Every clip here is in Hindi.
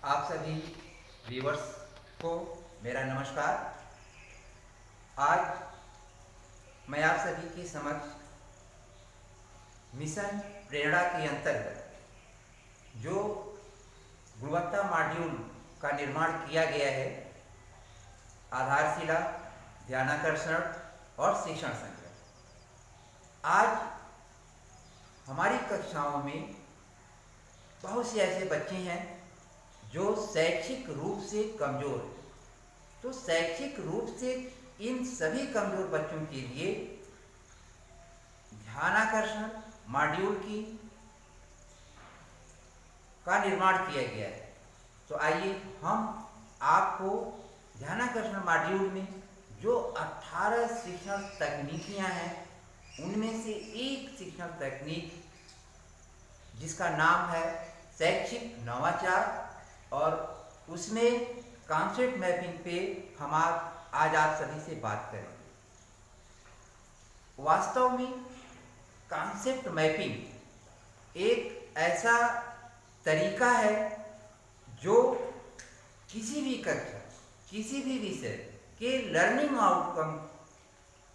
आप सभी व्यूअर्स को मेरा नमस्कार। आज मैं आप सभी के समक्ष मिशन प्रेरणा के अंतर्गत जो गुणवत्ता मॉड्यूल का निर्माण किया गया है, आधारशिला, ध्यानाकर्षण और शिक्षण संग्रह। आज हमारी कक्षाओं में बहुत से ऐसे बच्चे हैं जो शैक्षिक रूप से कमज़ोर हैं। तो शैक्षिक रूप से इन सभी कमज़ोर बच्चों के लिए ध्यानाकर्षण मॉड्यूल का निर्माण किया गया है। तो आइए हम आपको ध्यानाकर्षण मॉड्यूल में जो 18 शिक्षण तकनीकियां हैं, उनमें से एक शिक्षण तकनीक जिसका नाम है शैक्षिक नवाचार, और उसमें कॉन्सेप्ट मैपिंग पे हम आज आप सभी से बात करेंगे। वास्तव में कॉन्सेप्ट मैपिंग एक ऐसा तरीका है जो किसी भी कक्षा, किसी भी विषय के लर्निंग आउटकम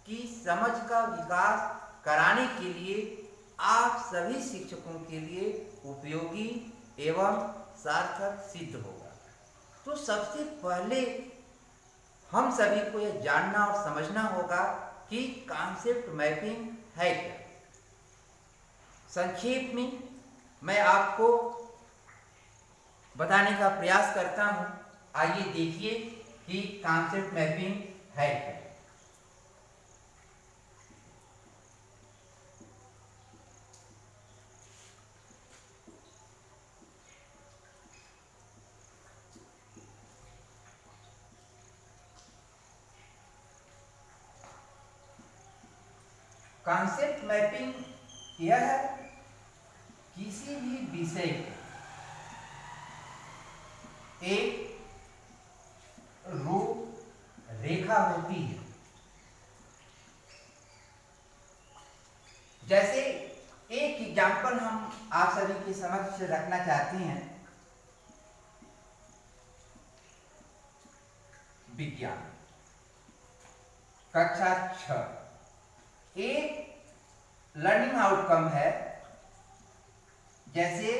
की समझ का विकास कराने के लिए आप सभी शिक्षकों के लिए उपयोगी एवं सार्थक सिद्ध होगा। तो सबसे पहले हम सभी को यह जानना और समझना होगा कि कॉन्सेप्ट मैपिंग है क्या। संक्षेप में मैं आपको बताने का प्रयास करता हूं। आइए देखिए कि कॉन्सेप्ट मैपिंग है क्या। कॉन्सेप्ट मैपिंग यह किसी भी विषय की एक रूपरेखा होती है। जैसे एक एग्जाम्पल हम आप सभी के समक्ष रखना चाहते हैं। विज्ञान कक्षा 6 एक लर्निंग आउटकम है। जैसे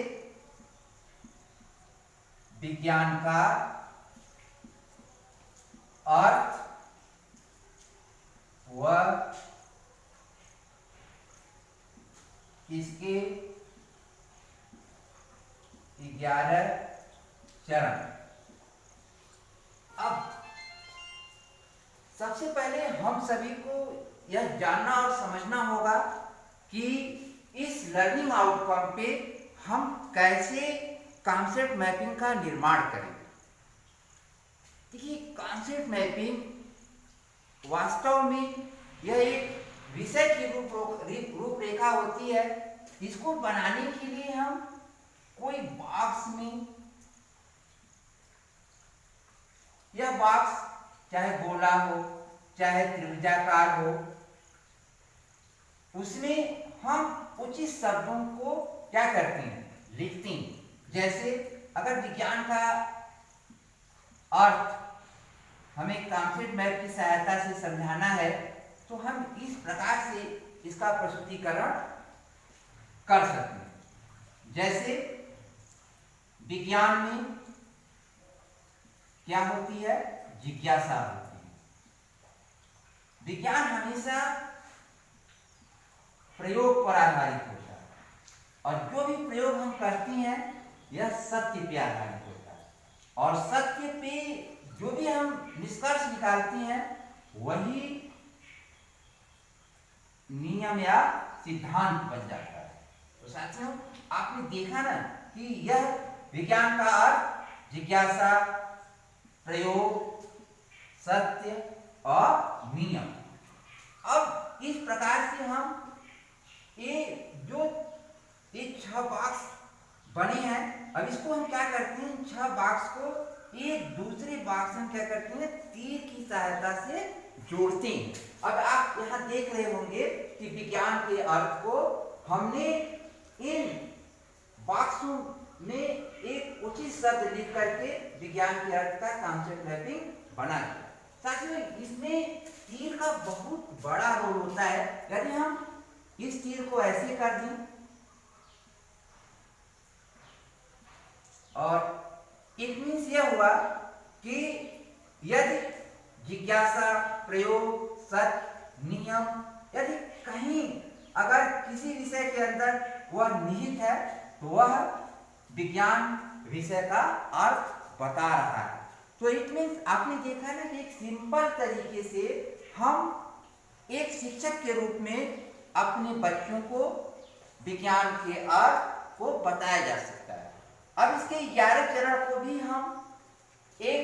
विज्ञान का अर्थ व इसके 11 चरण। अब सबसे पहले हम सभी को यह जानना और समझना होगा कि इस लर्निंग आउटकम पे हम कैसे कॉन्सेप्ट मैपिंग का निर्माण करेंगे। देखिए, कॉन्सेप्ट मैपिंग वास्तव में यह एक विषय की रूपरेखा होती है। इसको बनाने के लिए हम कोई बॉक्स में, यह बॉक्स चाहे गोला हो चाहे त्रिभुजाकार हो, उसमें हम उचित शब्दों को क्या करते हैं, लिखते हैं। जैसे अगर विज्ञान का अर्थ हमें कॉन्सेप्ट मैप की सहायता से समझाना है, तो हम इस प्रकार से इसका प्रस्तुतिकरण कर सकते हैं। जैसे विज्ञान में क्या होती है, जिज्ञासा होती है। विज्ञान हमेशा प्रयोग पर आधारित होता है, और जो भी प्रयोग हम करते हैं यह सत्य पे आधारित होता है, और सत्य पे जो भी हम निष्कर्ष निकालते हैं वही नियम या सिद्धांत बन जाता है। तो साथियों, आपने देखा ना कि यह विज्ञान का अर्थ जिज्ञासा, प्रयोग, सत्य और नियम। अब इस प्रकार से हम ये 6 बॉक्स बने हैं। अब इसको हम क्या करते हैं, 6 बॉक्स को एक दूसरे बॉक्स में क्या करते हैं, तीर की सहायता से जोड़ते हैं। अब आप यहाँ देख रहे होंगे कि विज्ञान के अर्थ को हमने इन बॉक्सों में एक उचित शब्द लिख करके विज्ञान के अर्थ का कॉन्सेप्ट मैपिंग बना दिया। साथियों, इसमें तीर का बहुत बड़ा रोल होता है। यदि हम इस तीर को ऐसे कर दें और इट मीन्स यह हुआ कि यदि जिज्ञासा, प्रयोग, सच, नियम यदि कहीं अगर किसी विषय के अंदर वह निहित है तो वह विज्ञान विषय का अर्थ बता रहा है। तो इट मीन्स आपने देखा ना कि एक सिंपल तरीके से हम एक शिक्षक के रूप में अपने बच्चों को विज्ञान के अर्थ को बताया जा सकता है। अब इसके 11 चरण को भी हम एक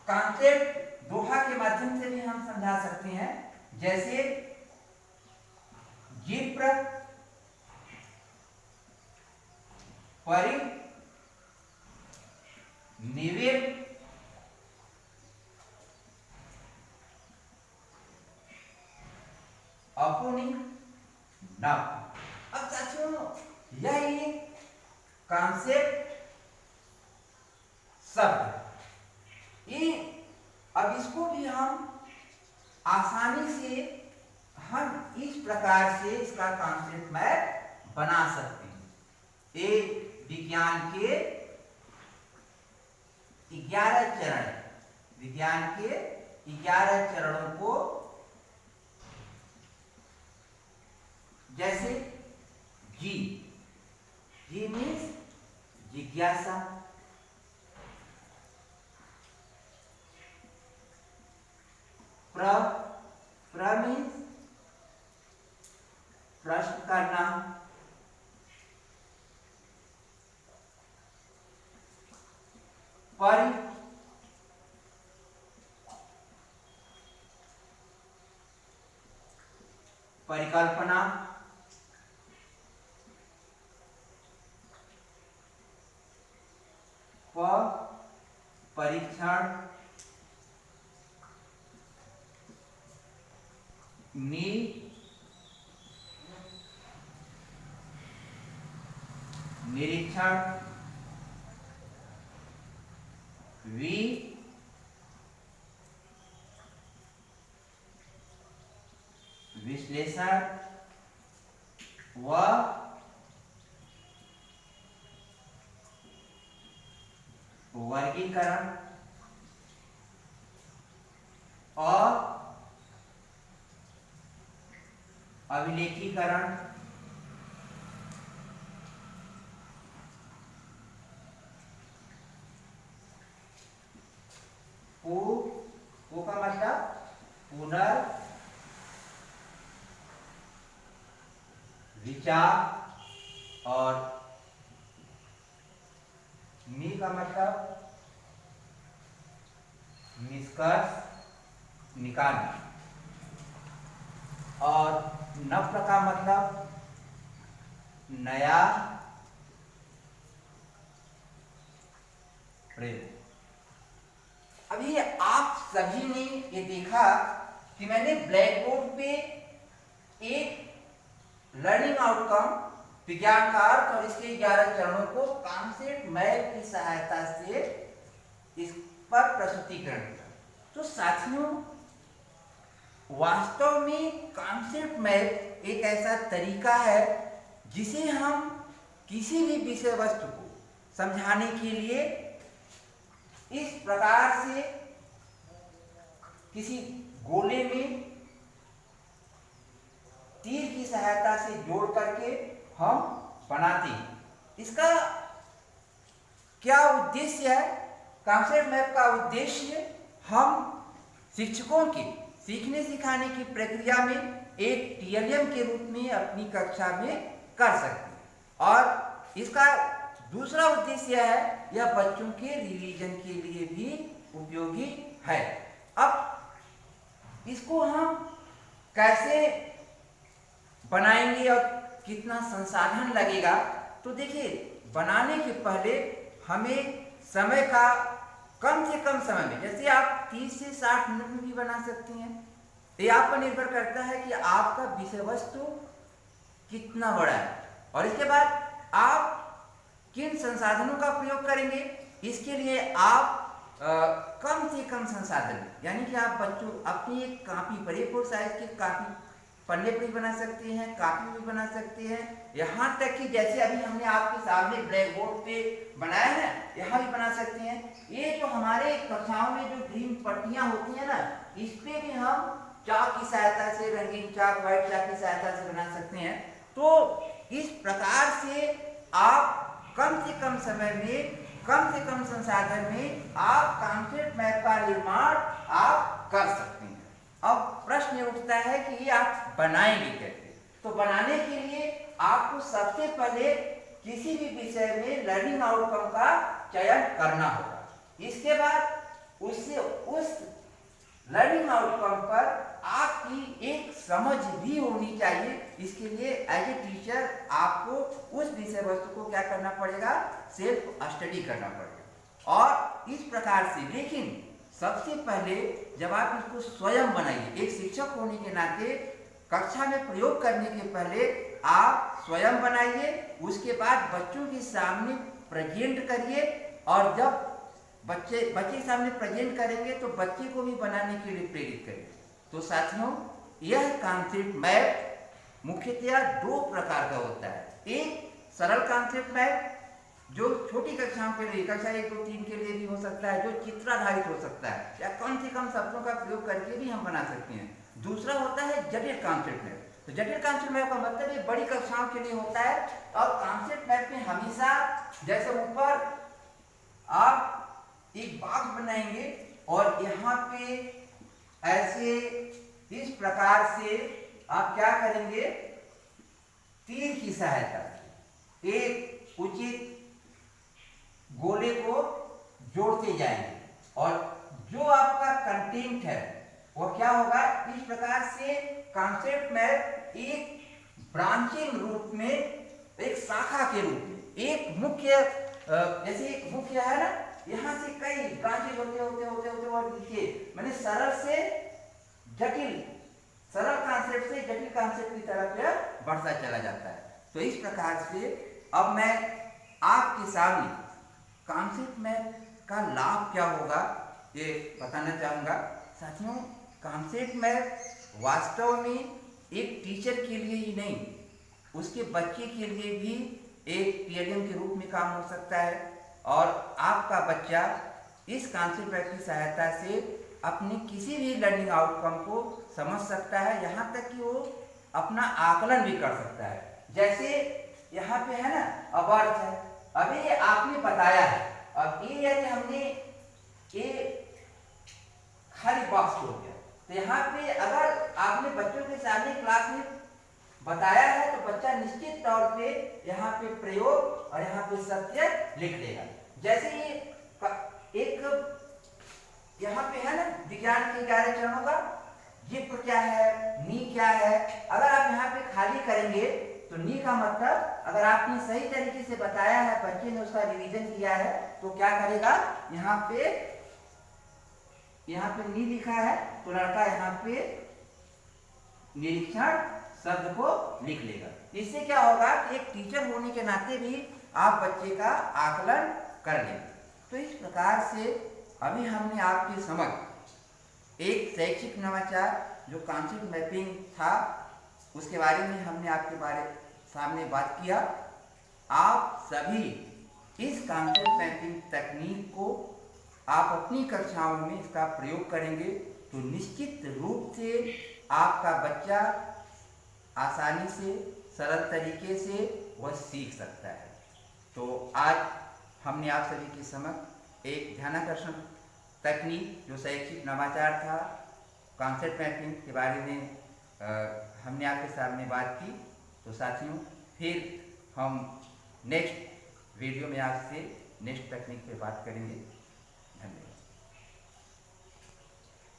कॉन्सेप्ट दोहा के माध्यम से भी हम समझा सकते हैं। जैसे जिप्र, परि, निविड़, अपुनि, नव। अब साथियों, यह एक कॉन्सेप्ट शब्द ये, अब इसको भी हम आसानी से हम इस प्रकार से इसका कॉन्सेप्ट मैप बना सकते हैं। एक विज्ञान के 11 चरण, विज्ञान के 11 चरणों को जैसे जी मीन्स जिज्ञासा, प्र मीन्स प्रश्न करना, परि परिकल्पना, परीक्षण, निरीक्षण, विश्लेषण व वर्गीकरण और अभिलेखीकरण, को का मतलब पुनर्विचार और नि का मतलब निष्कर्ष निकालना और नव का मतलब नया प्रयोग। अभी आप सभी ने ये देखा कि मैंने ब्लैक बोर्ड पे एक लर्निंग आउटकम विज्ञान का अर्थ और इसके 11 चरणों को कॉन्सेप्ट मैप की सहायता से इस पर प्रस्तुतिकरण किया। तो साथियों, वास्तव में कॉन्सेप्ट मैप एक ऐसा तरीका है जिसे हम किसी भी विषय वस्तु को समझाने के लिए इस प्रकार से किसी गोले में तीर की सहायता से जोड़ करके हम बनाते हैं। इसका क्या उद्देश्य है? कॉन्सेप्ट मैप का उद्देश्य हम शिक्षकों के सीखने सिखाने की प्रक्रिया में एक टीएलएम के रूप में अपनी कक्षा में कर सकते हैं और इसका दूसरा उद्देश्य है यह बच्चों के रिवीजन के लिए भी उपयोगी है। अब इसको हम कैसे बनाएंगे और कितना संसाधन लगेगा? तो देखिए, बनाने के पहले हमें समय का कम से कम समय में, जैसे आप 30 से 60 मिनट में भी बना सकते हैं। ये आप पर निर्भर करता है कि आपका विषय वस्तु कितना बड़ा है और इसके बाद आप किन संसाधनों का प्रयोग करेंगे। इसके लिए आप कम से कम संसाधन, यानी कि आप बच्चों अपनी एक कापी पर, A4 साइज की कापी, पन्ने पर भी बना सकते हैं, कापी भी बना सकते हैं, यहाँ तक कि जैसे अभी हमने आपके सामने ब्लैक बोर्ड पे बनाया है, यहाँ भी बना सकते हैं। ये जो हमारे कक्षाओं में जो ग्रीन पट्टियां होती हैं ना, इस पे भी हम चाक की सहायता से, रंगीन चाक, व्हाइट चाक की सहायता से बना सकते हैं। तो इस प्रकार से आप कम से कम समय में, कम से कम संसाधन में आप कॉन्सेप्ट मैप का निर्माण आप कर सकते हैं। अब प्रश्न ये उठता है कि ये आप बनाएंगे कैसे? तो बनाने के लिए आपको सबसे पहले किसी भी विषय में लर्निंग आउटकम का चयन करना होगा। इसके बाद उससे उस लर्निंग आउटकम पर आपकी एक समझ भी होनी चाहिए। इसके लिए एज ए टीचर आपको उस विषय वस्तु को क्या करना पड़ेगा? सेल्फ स्टडी करना पड़ेगा। और इस प्रकार से, लेकिन सबसे पहले जब आप इसको स्वयं बनाइए, एक शिक्षक होने के नाते कक्षा में प्रयोग करने के पहले आप स्वयं बनाइए, उसके बाद बच्चों के सामने प्रेजेंट करिए, और जब बच्चे के सामने प्रेजेंट करेंगे तो बच्चे को भी बनाने के लिए प्रेरित करें। तो साथियों, यह कॉन्सेप्ट मैप मुख्यतया दो प्रकार का होता है। एक सरल कॉन्सेप्ट मैप जो छोटी कक्षाओं के लिए, कक्षा 1, 2, 3 के लिए भी हो सकता है, जो चित्राधारित हो सकता है, या कम से कम शब्दों का प्रयोग करके भी हम बना सकते हैं। दूसरा होता है जटिल कॉन्सेप्ट मैप। तो जटिल कॉन्सेप्ट मैप का मतलब ये बड़ी कक्षाओं के लिए होता है। और कॉन्सेप्ट मैप में हमेशा जैसे ऊपर आप एक बॉक्स बनाएंगे और यहाँ पे ऐसे इस प्रकार से आप क्या करेंगे? तीर की सहायता से एक उचित गोले को जोड़ते जाएंगे, और जो आपका कंटेंट है वो क्या होगा? इस प्रकार से कॉन्सेप्ट मैप एक ब्रांचिंग रूप में, एक शाखा के रूप में, एक मुख्य, जैसे एक मुख्य है ना, यहाँ से कई ब्रांचेज होते और देखिए मैंने सरल से जटिल, सरल कॉन्सेप्ट से जटिल कॉन्सेप्ट की तरफ यह बढ़ता चला जाता है। तो इस प्रकार से अब मैं आपके सामने कॉन्सेप्ट मैप का लाभ क्या होगा ये बताना चाहूँगा। साथियों, कॉन्सेप्ट मैप वास्तव में एक टीचर के लिए ही नहीं, उसके बच्चे के लिए भी एक पीएलएम के रूप में काम हो सकता है। और आपका बच्चा इस कॉन्सेप्ट मैप की सहायता से अपने किसी भी लर्निंग आउटकम को समझ सकता है, यहाँ तक कि वो अपना आकलन भी कर सकता है। जैसे यहाँ पे है ना, अब अर्थ है, अभी ये आपने बताया है, अब ये यदि हमने ये खाली बॉक्स हो गया, तो यहाँ पे अगर आपने बच्चों के सामने क्लास में बताया है तो बच्चा निश्चित तौर पे यहाँ पे प्रयोग और यहाँ पे सत्य लिख लेगा। जैसे ये एक यहाँ पे है ना, विज्ञान के 11 चरणों का जिप्र क्या है, नी क्या है, अगर आप यहाँ पे खाली करेंगे तो नी का मतलब अगर आपने सही तरीके से बताया है, बच्चे ने उसका रिवीजन किया है, तो क्या करेगा? यहाँ पे नी लिखा है तो लड़का यहाँ पे निरीक्षण शब्द को लिख लेगा। इससे क्या होगा कि एक टीचर होने के नाते भी आप बच्चे का आकलन कर लेंगे। तो इस प्रकार से अभी हमने आपके समक्ष एक शैक्षिक नवाचार जो कॉन्सेप्ट मैपिंग था, उसके बारे में हमने आपके सामने बात किया। आप सभी इस कॉन्सेप्ट मैपिंग तकनीक को आप अपनी कक्षाओं में इसका प्रयोग करेंगे तो निश्चित रूप से आपका बच्चा आसानी से, सरल तरीके से वह सीख सकता है। तो आज हमने आप सभी के समक्ष एक ध्यानाकर्षण तकनीक जो शैक्षिक नवाचार था, कॉन्सेप्ट मैपिंग के बारे में हमने आपके सामने बात की। तो साथियों, फिर हम नेक्स्ट वीडियो में आपसे नेक्स्ट तकनीक पे बात करेंगे।